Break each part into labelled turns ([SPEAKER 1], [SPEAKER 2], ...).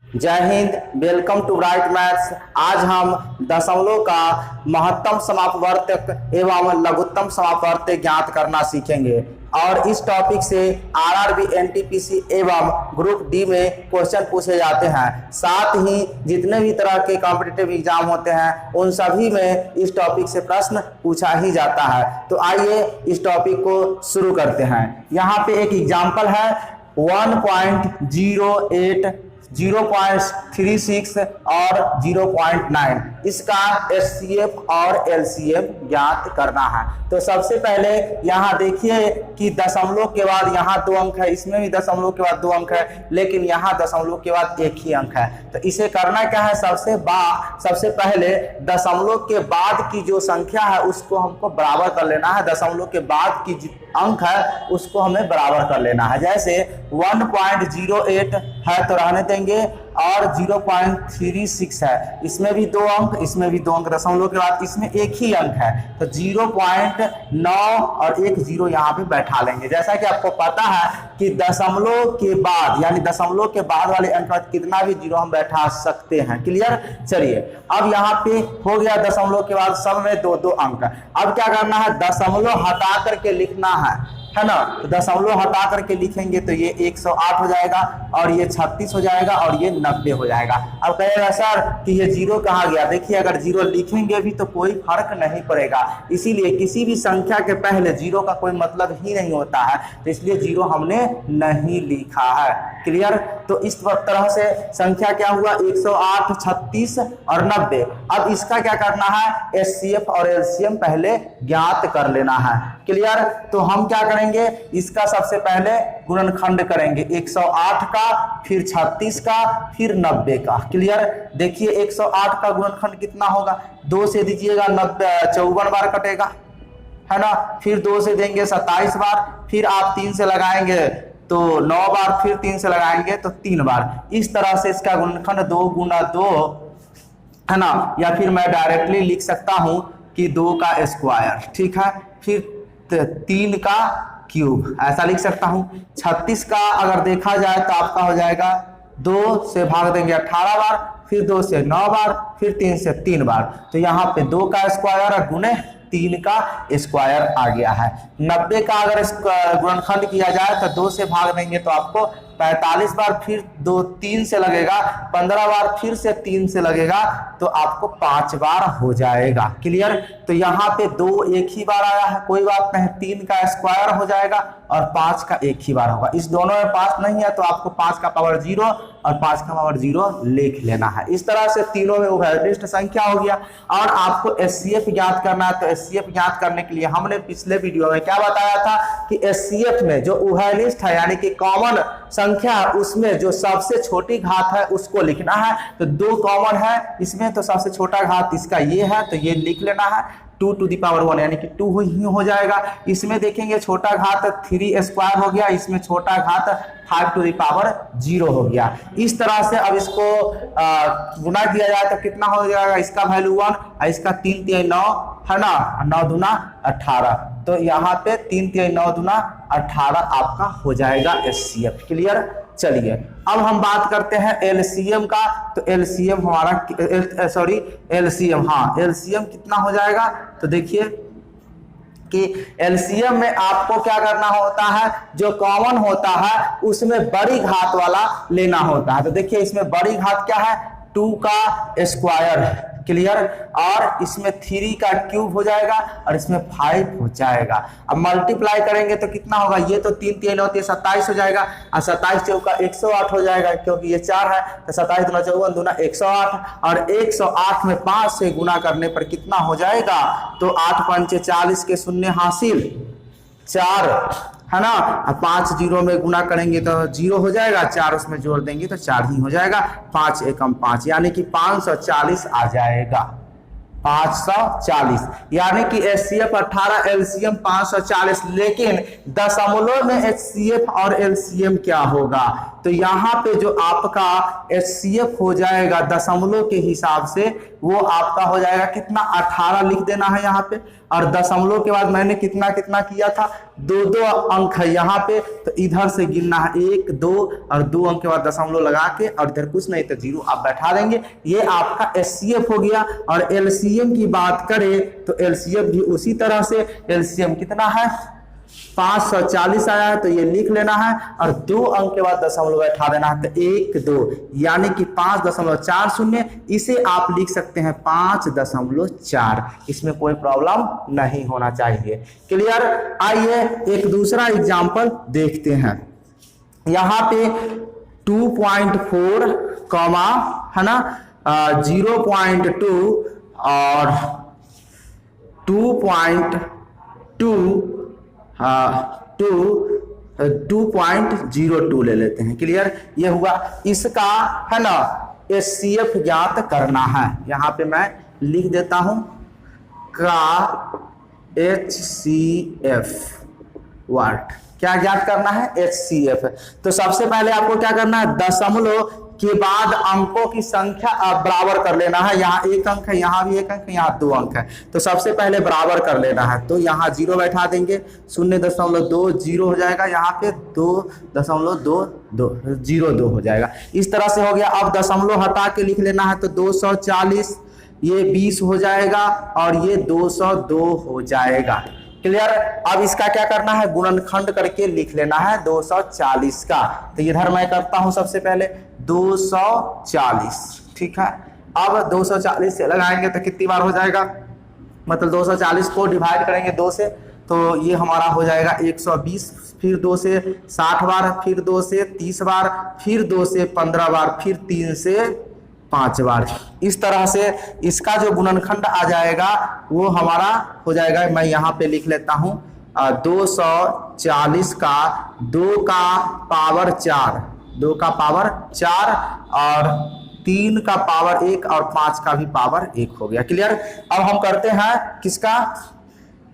[SPEAKER 1] जय हिंद, welcome to Bright Maths. आज हम दशमलव का महत्तम समापवर्तक एवं लघुत्तम समापवर्तक ज्ञात करना सीखेंगे और इस टॉपिक से आरआरबी, एनटीपीसी एवं ग्रुप डी में क्वेश्चन पूछे जाते हैं। साथ ही जितने भी तरह के कॉम्पिटिटिव एग्जाम होते हैं उन सभी में इस टॉपिक से प्रश्न पूछा ही जाता है। तो आइए इस टॉपिक को शुरू करते हैं। यहाँ पे एक एग्जाम्पल है 1.08, 0.36 और 0.9। इसका एचसीएफ और एलसीएम ज्ञात करना है। तो सबसे पहले यहाँ देखिए कि दशमलव के बाद यहाँ 2 अंक है, इसमें भी दशमलव के बाद 2 अंक है, लेकिन यहाँ दशमलव के बाद 1 ही अंक है। तो इसे करना क्या है, सबसे पहले दशमलव के बाद की जो संख्या है उसको हमको बराबर कर लेना है। दशमलव के बाद की जो अंक है उसको हमें बराबर कर लेना है। जैसे 1.08 है तो रहने देंगे और 0.36 है, इसमें भी 2 अंक, इसमें भी 2 अंक, दशमलव के बाद इसमें 1 ही अंक है तो 0.9 और 1 0 यहाँ पे बैठा लेंगे। जैसा कि आपको पता है कि दशमलव के बाद यानी दशमलव के बाद वाले अंक में कितना भी 0 हम बैठा सकते हैं। क्लियर। चलिए अब यहाँ पे हो गया दशमलव के बाद सब में 2-2 अंक। अब क्या करना है, दशमलव हटा करके लिखना है ना। तो दशमलव हटा करके लिखेंगे तो ये 108 हो जाएगा और ये 36 हो जाएगा और ये 90 हो जाएगा। अब कहेगा सर कि ये 0 कहाँ गया। देखिए अगर 0 लिखेंगे भी तो कोई फर्क नहीं पड़ेगा, इसीलिए किसी भी संख्या के पहले 0 का कोई मतलब ही नहीं होता है, तो इसलिए 0 हमने नहीं लिखा है। क्लियर। तो इस तरह से संख्या क्या हुआ, 108, 36 और 90। अब इसका क्या करना है, एचसीएफ और एलसीएम पहले ज्ञात कर लेना है। क्लियर। तो हम क्या करेंगे, इसका सबसे पहले गुणनखंड करेंगे 108 का, फिर 36 का, फिर 90 का। क्लियर। देखिए 108 का गुणनखंड कितना होगा, 2 से दीजिएगा 54 बार कटेगा, है ना। फिर 2 से देंगे 27 बार, फिर आप 3 से लगाएंगे तो 9 बार, फिर 3 से लगाएंगे तो 3 बार। इस तरह से इसका गुणनखंड 2 गुना 2 है ना, या फिर मैं डायरेक्टली लिख सकता हूं कि 2 का स्क्वायर, ठीक है, फिर 3 का क्यूब, ऐसा लिख सकता हूं। 36 का अगर देखा जाए तो आपका हो जाएगा 2 से भाग देंगे 18 बार, फिर 2 से 9 बार, फिर 3 से 3 बार, तो यहाँ पे 2 का स्क्वायर गुने 3 का स्क्वायर आ गया है। 90 का अगर गुणनखंड किया जाए तो 2 से भाग देंगे तो आपको 45 बार, फिर 3 से लगेगा, 15 बार, फिर से 3 से लगेगा तो आपको 5 बार हो जाएगा। क्लियर। तो यहाँ पे 2 एक ही बार आया है, कोई बात नहीं, 3 का स्क्वायर हो जाएगा और 5 का एक ही बार होगा। इस दोनों में 5 नहीं है तो आपको 5 का पावर 0 और 5 का पावर 0 लिख लेना है। इस तरह से तीनों में उभयनिष्ठ संख्या हो गया। और आपको एचसीएफ ज्ञात करना है, तो एचसीएफ ज्ञात करने के लिए हमने पिछले वीडियो में क्या बताया था कि एचसीएफ में जो उभयनिष्ठ है यानी कि कॉमन संख्या, उसमें जो सबसे छोटी घात है उसको लिखना है। तो 2 कॉमन है इसमें, तो सबसे छोटा घात इसका ये है तो ये लिख लेना है 2 to the power 1 यानी कि 2 ही हो जाएगा। इसमें देखेंगे छोटा घात 3 स्क्वायर हो गया, इसमें छोटा घात 5 to the power 0 हो गया। इस तरह से अब इसको गुना किया जाए तो कितना हो जाएगा, इसका वैल्यू 1 और इसका 3 3 9 है ना, 9 दूना 18, तो यहाँ पे 3 3 9 दूना 18 आपका हो जाएगा एचसीएफ। क्लियर। चलिए अब हम बात करते हैं एलसीएम का। तो एलसीएम हमारा एलसीएम, हाँ एलसीएम कितना हो जाएगा, तो देखिए कि एलसीएम में आपको क्या करना होता है, जो कॉमन होता है उसमें बड़ी घात वाला लेना होता है। तो देखिए इसमें बड़ी घात क्या है, 2 का स्क्वायर। क्लियर। और इसमें 3 का क्यूब हो जाएगा और इसमें 5 हो जाएगा। अब मल्टीप्लाई करेंगे तो कितना होगा, ये तो 3 3 9 27 हो जाएगा और 27 चौका 108 हो जाएगा, क्योंकि ये 4 है तो 27 दूना 54 दूना 108 और 108 में 5 से गुना करने पर कितना हो जाएगा, तो 8 पंचे 40 के शून्य हासिल 4 है ना। 5 0 में गुना करेंगे तो 0 हो जाएगा, 4 उसमें जोड़ देंगे तो 4 ही हो जाएगा, 5 एकम 5 यानी कि 540 आ जाएगा। 540 यानी कि एचसीएफ 18, एलसीएम 540। लेकिन दशमलव में एचसीएफ और एलसीएम क्या होगा, तो यहाँ पे जो आपका एचसीएफ हो जाएगा दशमलव के हिसाब से वो आपका हो जाएगा कितना 18 लिख देना है यहाँ पे। और दशमलव के बाद मैंने कितना कितना किया था, 2 अंक है यहाँ पे, तो इधर से गिनना है 1 2 और 2 अंक के बाद दशमलव लगा के और इधर कुछ नहीं तो 0 आप बैठा देंगे। ये आपका एचसीएफ हो गया। और एलसीएम की बात करें तो एलसीएम भी उसी तरह से, एलसीएम कितना है 540 आया है तो ये लिख लेना है और 2 अंक के बाद दशमलव बैठा देना है तो 1 2 यानी कि 5.40। इसे आप लिख सकते हैं 5.4। इसमें कोई प्रॉब्लम नहीं होना चाहिए। क्लियर। आइए एक दूसरा एग्जांपल देखते हैं। यहाँ पे 2.4 कॉमा है ना 0.2 और 2.02 ले लेते हैं। क्लियर। ये हुआ। इसका है ना एचसीएफ ज्ञात करना है। यहाँ पे मैं लिख देता हूं का एचसीएफ वर्ड क्या ज्ञात करना है, एचसीएफ। तो सबसे पहले आपको क्या करना है, दशमलव के बाद अंकों की संख्या आप बराबर कर लेना है। यहाँ 1 अंक है, यहाँ भी 1 अंक है, यहाँ 2 अंक है, तो सबसे पहले बराबर कर लेना है। तो यहाँ 0 बैठा देंगे, 0.20 हो जाएगा, यहाँ पे 2.22 हो जाएगा। इस तरह से हो गया। अब दशमलव हटा के लिख लेना है तो 240, ये 20 हो जाएगा और ये 202 हो जाएगा। क्लियर। अब इसका क्या करना है, गुणनखंड करके लिख लेना है 240 का। तो इधर मैं करता हूं सबसे पहले 240। ठीक है। अब 240 से लगाएंगे तो कितनी बार हो जाएगा, मतलब 240 को डिवाइड करेंगे 2 से तो ये हमारा हो जाएगा 120, फिर 2 से 60 बार, फिर 2 से 30 बार, फिर 2 से 15 बार, फिर 3 से 5 बार। इस तरह से इसका जो गुणनखंड आ जाएगा वो हमारा हो जाएगा, मैं यहाँ पे लिख लेता हूँ 240 का 2 का पावर 4, 2 का पावर 4 और 3 का पावर 1 और 5 का भी पावर 1 हो गया। क्लियर। अब हम करते हैं किसका,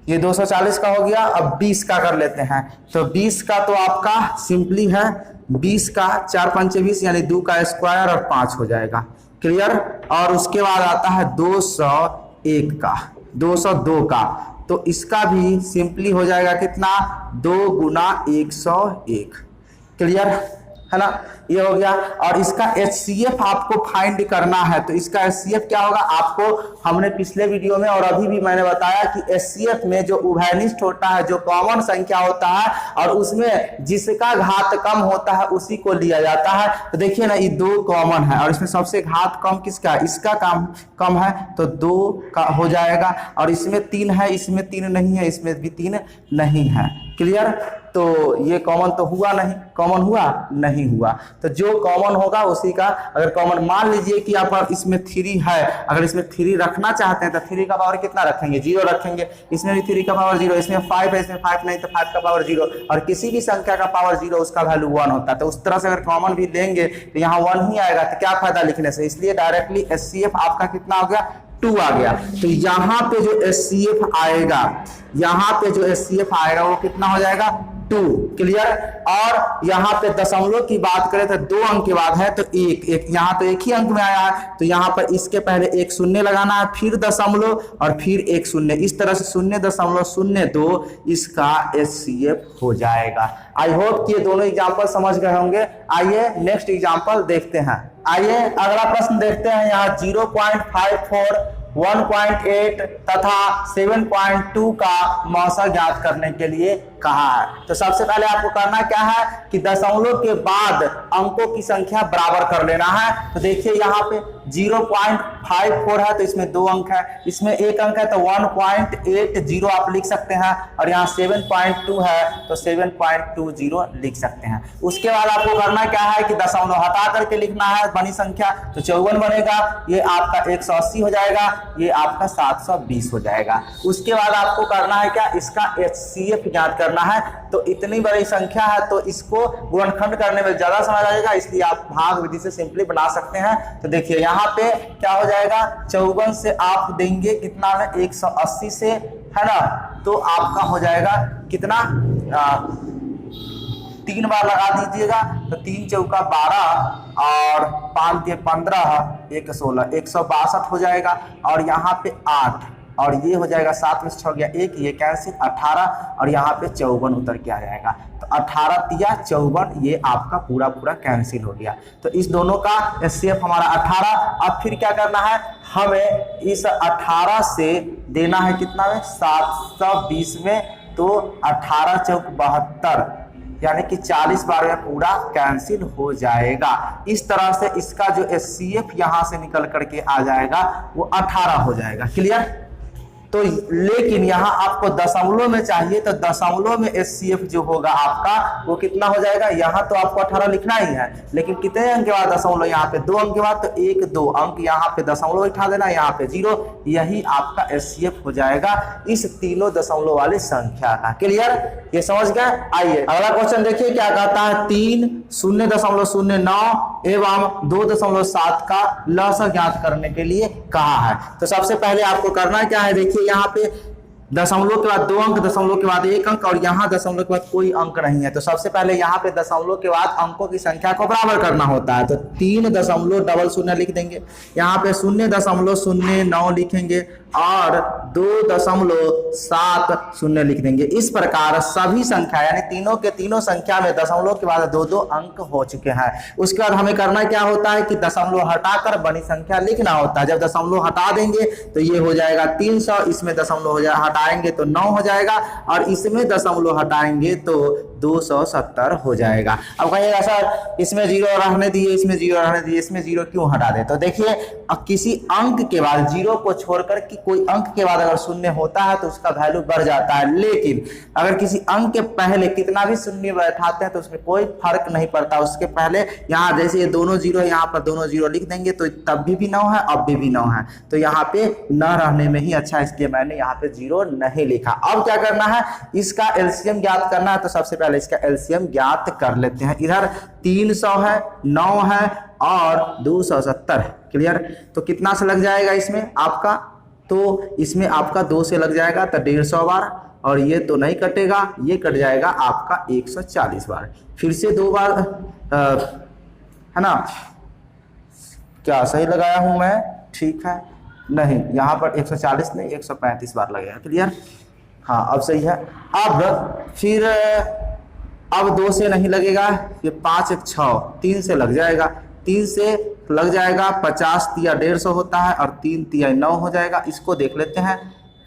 [SPEAKER 1] ये 240 का हो गया। अब 20 का कर लेते हैं। तो 20 का तो आपका सिंपली है 20 का 4 5 20 यानी 2 का स्क्वायर और 5 हो जाएगा। क्लियर। और उसके बाद आता है 201 का, 202 का, तो इसका भी सिंपली हो जाएगा कितना, 2 गुना 101। क्लियर है ना। ये हो गया। और इसका एचसीएफ आपको फाइंड करना है। तो इसका एचसीएफ क्या होगा, आपको हमने पिछले वीडियो में और अभी भी मैंने बताया कि एचसीएफ में जो उभयनिष्ठ होता है, जो कॉमन संख्या होता है और उसमें जिसका घात कम होता है उसी को लिया जाता है। तो देखिए ना, ये 2 कॉमन है और इसमें सबसे घात कम किसका, इसका कम है तो 2 का हो जाएगा। और इसमें 3 है, इसमें 3 नहीं है, इसमें भी 3 नहीं है। क्लियर। तो ये कॉमन तो हुआ नहीं, कॉमन हुआ नहीं हुआ। तो जो कॉमन होगा उसी का, अगर कॉमन मान लीजिए कि आप इसमें 3 है, अगर इसमें 3 रखना चाहते हैं तो 3 का पावर कितना रखेंगे, 0 रखेंगे। इसमें भी 3 का पावर 0, इसमें 5 है, इसमें 5 नहीं तो 5 का पावर 0। और किसी भी संख्या का पावर 0 उसका वैल्यू 1 होता है। तो उस तरह से अगर कॉमन भी लेंगे तो यहाँ 1 ही आएगा, तो क्या फायदा लिखने से। इसलिए डायरेक्टली एचसीएफ आपका कितना हो गया, 2 आ गया। तो यहाँ पे जो एचसीएफ आएगा, यहाँ पे जो एचसीएफ आएगा वो कितना हो जाएगा, 2। क्लियर। और यहाँ पे दशमलव की बात करें तो 2 अंक के बाद है तो 1 यहाँ तो 1 ही अंक में आया है, तो यहाँ पर इसके पहले 1 शून्य लगाना है, फिर दशमलव और फिर 1 शून्य। इस तरह से 0.02 इसका एचसीएफ हो जाएगा। आई होप कि ये दोनों एग्जाम्पल समझ गए होंगे। आइए नेक्स्ट एग्जाम्पल देखते हैं। आइए अगला प्रश्न देखते हैं। यहाँ 0.54, 1.8 तथा 7.2 का मौसा ज्ञात करने के लिए कहा है। तो सबसे पहले आपको करना क्या है कि दशमलव के बाद अंकों की संख्या बराबर कर लेना है। तो देखिए यहाँ पे 0.54 है तो इसमें 2 अंक है, इसमें 1 अंक है तो 1.80 आप लिख सकते हैं, और यहाँ 7.2 है तो 7.20 लिख सकते हैं। उसके बाद आपको करना क्या है कि दशमलव हटा करके लिखना है बनी संख्या, तो 54 बनेगा, ये आपका 180 हो जाएगा, ये आपका 720 हो जाएगा। उसके बाद आपको करना है क्या, इसका एचसीएफ ज्ञात करना है। तो इतनी बड़ी संख्या है तो इसको गुणनखंड करने में ज्यादा समय लगेगा, इसलिए आप भाग विधि से सिंपली बना सकते हैं। तो देखिए यहाँ पे क्या हो जाएगा, 54 से आप देंगे कितना में 180 से, है ना, तो आपका हो जाएगा कितना 3 बार लगा दीजिएगा तो 3 चौका 12 और 5 दिए 15, 1 16, 162 हो जाएगा। और यहाँ पे 8 और ये हो जाएगा 7 में से 6 गया 1, ये कैंसिल 18 और यहाँ पे 54 उतर के आ जाएगा। तो 18 तिया 54 ये आपका पूरा कैंसिल हो गया। तो इस दोनों का एचसीएफ हमारा 18। अब फिर क्या करना है, हमें इस 18 से देना है कितना में 720 में, तो 18 चौक 72 यानी कि 40 बार में पूरा कैंसिल हो जाएगा। इस तरह से इसका जो एचसीएफ यहां से निकल करके आ जाएगा वो 18 हो जाएगा। क्लियर? तो लेकिन यहाँ आपको दशमलव में चाहिए, तो दशमलव में एचसीएफ जो होगा आपका वो कितना हो जाएगा, यहाँ तो आपको 18 लिखना ही है, लेकिन कितने अंक के बाद दशमलव, यहाँ पे 2 अंक के बाद, तो 1 2 अंक यहाँ पे दशमलव उठा देना, यहाँ पे 0, यही आपका एचसीएफ हो जाएगा इस तीनों दशमलव वाली संख्या का। क्लियर? ये समझ गए? आइए अगला क्वेश्चन देखिए क्या कहता है। 3 0.09 एवं 2.7 का लसागु ज्ञात करने के लिए कहा है। तो सबसे पहले आपको करना क्या है, देखिए यहाँ पे दशमलव के बाद 2 अंक, दशमलव के बाद 1 अंक और यहाँ दशमलव के बाद कोई अंक नहीं है। तो सबसे पहले यहाँ पे दशमलव के बाद अंकों की संख्या को बराबर करना होता है। तो 3.00 लिख देंगे, यहाँ पे 0.09 लिखेंगे और 2.70 लिख देंगे। इस प्रकार सभी संख्या यानी तीनों के तीनों संख्या में दशमलव के बाद 2-2 अंक हो चुके हैं। उसके बाद हमें करना क्या होता है कि दशमलव हटाकर बड़ी संख्या लिखना होता है। जब दशमलव हटा देंगे तो ये हो जाएगा 300, इसमें दशमलव हो जाएगा हटाएंगे तो 9 हो जाएगा और इसमें दशमलव हटाएंगे तो 270 हो जाएगा। अब कहिएगा सर इसमें 0 रहने दिए, इसमें 0 रहने दिए, इसमें 0 क्यों हटा दे? तो देखिए किसी अंक के बाद 0 को छोड़कर कि कोई अंक के बाद अगर शून्य होता है तो उसका वैल्यू बढ़ जाता है, लेकिन अगर किसी अंक के पहले कितना भी शून्य बैठाते हैं तो उसमें कोई फर्क नहीं पड़ता। उसके पहले यहाँ जैसे ये दोनों 0 है, यहाँ पर दोनों 0 लिख देंगे तो तब भी 9 है, अब भी 9 है, तो यहाँ पे न रहने में ही अच्छा, इसलिए मैंने यहाँ पे 0 नहीं लिखा। अब क्या करना है, इसका एलसीएम ज्ञात करना है। तो सबसे पहले इसका एलसीएम ज्ञात कर लेते हैं। इधर 300 है, 9 है और 270 है। क्लियर? तो कितना से लग जाएगा इसमें आपका, तो इसमें आपका 2 से लग जाएगा तो 150 बार, और ये तो नहीं कटेगा, ये कट जाएगा आपका 140 बार। फिर से 2 बार है ना, क्या सही लगाया हूं मैं? ठीक है, नहीं यहाँ पर 140 नहीं 135 बार लगेगा। क्लियर? हाँ अब सही है। अब फिर अब 2 से नहीं लगेगा, ये 5 1 6 3 से लग जाएगा, 3 से लग जाएगा 50 तिया 150 होता है और 3 तिया 9 हो जाएगा। इसको देख लेते हैं,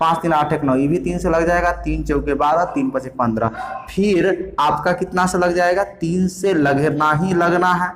[SPEAKER 1] 5 3 8 1 9, ये भी 3 से लग जाएगा, 3 चौके 12, 3 5 15। फिर आपका कितना से लग जाएगा, 3 से लगना ही लगना है,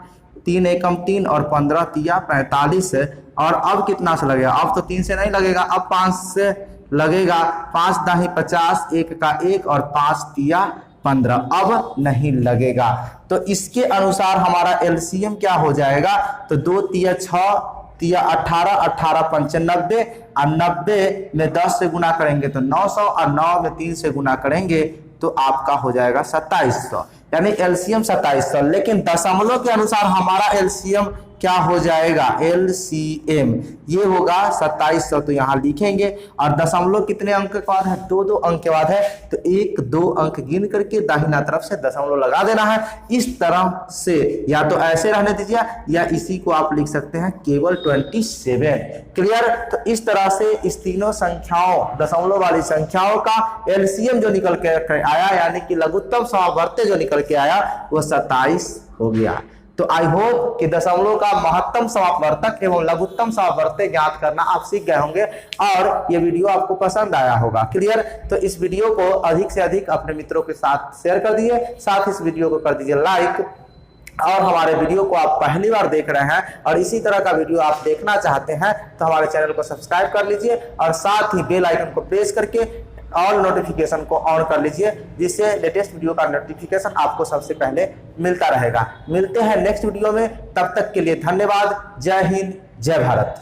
[SPEAKER 1] 3 एकम 3 और 15 तिया 45 है। और अब कितना से लगेगा, अब तो 3 से नहीं लगेगा, अब 5 से लगेगा, 5 दाही 50, 1 का 1 और 5 तिया 15, अब नहीं लगेगा। तो इसके अनुसार हमारा एलसीएम क्या हो जाएगा, तो 2 तिया 6 तिया 18, 18 पंच 90 और 90 में 10 से गुना करेंगे तो 900 और 9 में 3 से गुना करेंगे तो आपका हो जाएगा 2700, यानी एलसीएम 2700। लेकिन दशमलव के अनुसार हमारा एलसीएम क्या हो जाएगा, एलसीएम ये होगा 2700, तो यहाँ लिखेंगे। और दशमलव कितने अंक के बाद है, 2-2 अंक के बाद है, तो 1-2 अंक गिन करके दाहिना तरफ से दशमलव लगा देना है। इस तरह से या तो ऐसे रहने दीजिए या इसी को आप लिख सकते हैं केवल 27। क्लियर? तो इस तरह से इस तीनों संख्याओं दशमलव वाली संख्याओं का एलसीएम जो निकल के आया यानी कि लघुत्तम समावर्त्य जो निकल के आया वो 27 हो गया। तो आई होप कि दशमलव का महत्तम समापवर्तक एवं लघुत्तम समापवर्त्य ज्ञात करना आप सीख गए होंगे और ये वीडियो आपको पसंद आया होगा। क्लियर? तो इस वीडियो को अधिक से अधिक अपने मित्रों के साथ शेयर कर दिए, साथ इस वीडियो को कर दीजिए लाइक। और हमारे वीडियो को आप पहली बार देख रहे हैं और इसी तरह का वीडियो आप देखना चाहते हैं तो हमारे चैनल को सब्सक्राइब कर लीजिए और साथ ही बेल आइकन को प्रेस करके ऑल नोटिफिकेशन को ऑन कर लीजिए, जिससे लेटेस्ट वीडियो का नोटिफिकेशन आपको सबसे पहले मिलता रहेगा। मिलते हैं नेक्स्ट वीडियो में, तब तक के लिए धन्यवाद। जय हिंद, जय भारत।